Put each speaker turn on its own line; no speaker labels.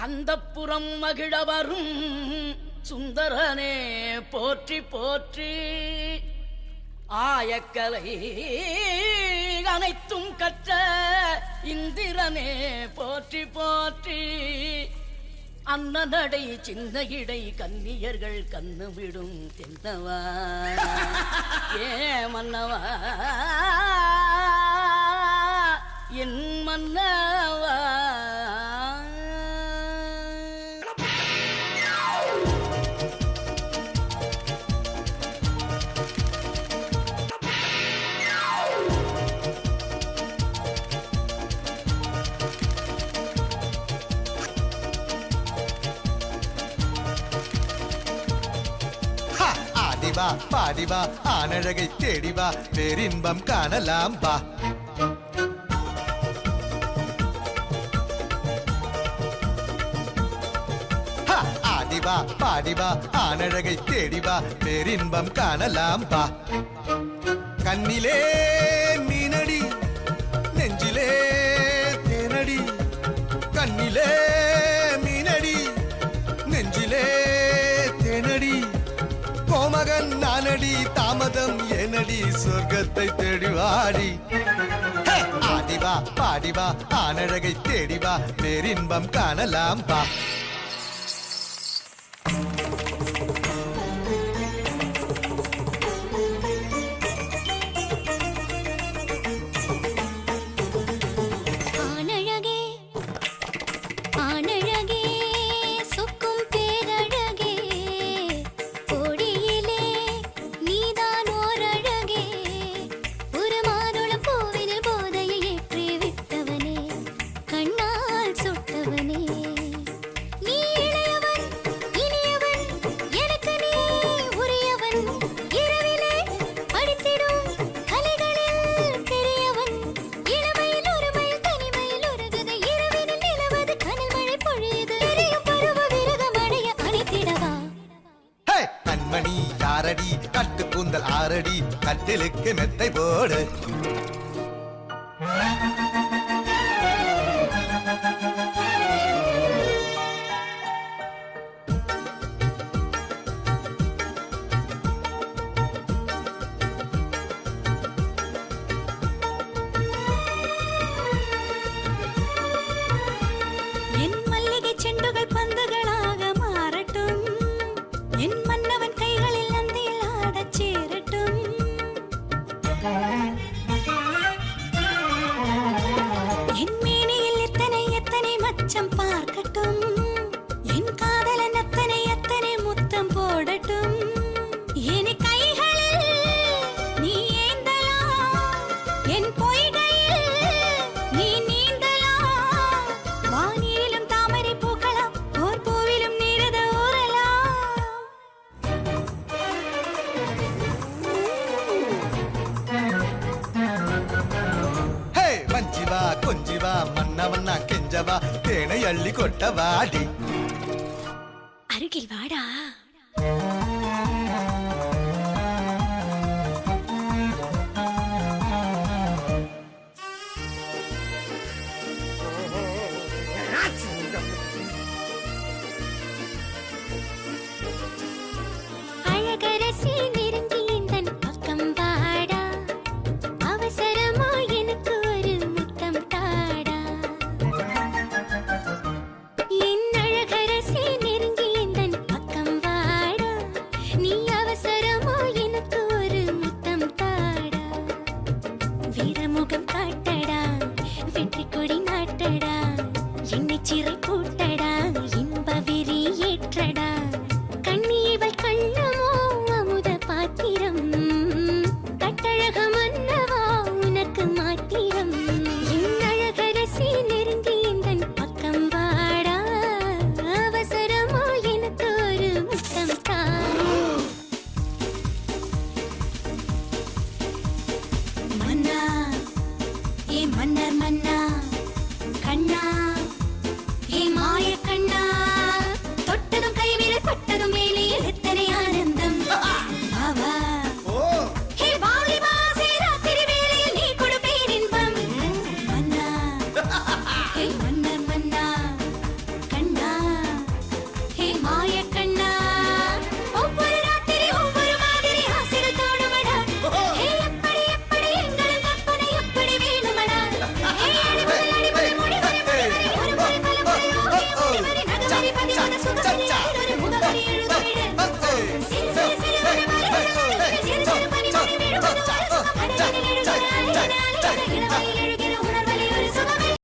அந்தப்புறம் மகிழ வரும் சுந்தரனே போற்றி போற்றி. ஆயக்கலை அனைத்தும் கற்ற இந்திரனே போற்றி போற்றி. அன்னநடை சின்ன இடை கன்னியர்கள் கண்ணு விடும் தென்னவா ஏ மன்னவா என் மன்னவா.
ஆடிவா பாடிவா ஆனழகை தேடிவா பேரின்பம் காணலாம் வா. ஆடிவா பாடிவா ஆனழகை தேடிவா பேரின்பம் காணலாம் வா. கண்ணிலே மீனடி நெஞ்சிலே தேனடி. கண்ணிலே மீனடி நெஞ்சிலே தேனடி. கோமகன் நானடி தாமதம் ஏனடி சொர்க்கத்தை தேடிவாடி. ஆடிவா பாடிவா ஆனழகை தேடிவா பேரின்பம் காணலாம் வா. கட்டு கூந்தல் ஆரடி கட்டிலுக்கு மெத்தை போடு.
என் மல்லிகை செண்டுகள் பந்துகளாக மாறட்டும். என் மன்னவன் கைகளில் சேரட்டும். என் மேனியில் எத்தனை எத்தனை மச்சம் பார்க்கட்டும். என் காதலன் அத்தனை அத்தனை முத்தம் போடட்டும். என் கைகளில் நீ ஏந்தலாம். என் பொய்கையில் நீ நீந்தலாம். வானிலும் தாமரை பூக்கலாம். ஓர் பூவிலும் நீரத ஊறலாம்.
வஞ்சிவா கொஞ்சிவா மன்னவன்னா கெஞ்சவா தேனை அள்ளி கொட்டவாடி.
அருகில் வாடா. அழகரசி நெருங்கி எந்தன் பக்கம் வாடா. அவசரமா எனக்கு ஒரு முத்தம் தாடா. என் அழகரசி நெருங்கி எந்தன் பக்கம் வாடா. நீ அவசரமா எனக்கு ஒரு முத்தம் தாடா. வீரமுகம் காட்டடா வெற்றி கொடி நாட்டடா. என்னை சிறை கூட்டடா இன்ப விரி ஏற்றடா. கண்ணியவள் கண்ணமோ அமுத பாத்திரம். கட்டழக மன்னவா உனக்கு மாத்திரம். என் அழகரசி நெருங்கி எந்தன் பக்கம் வாடா. அவசரமா எனக்கு ஒரு முத்தம் தாடா. மன்னா ஏ மன்னர் மன்னா கண்ணா ஏ இளமை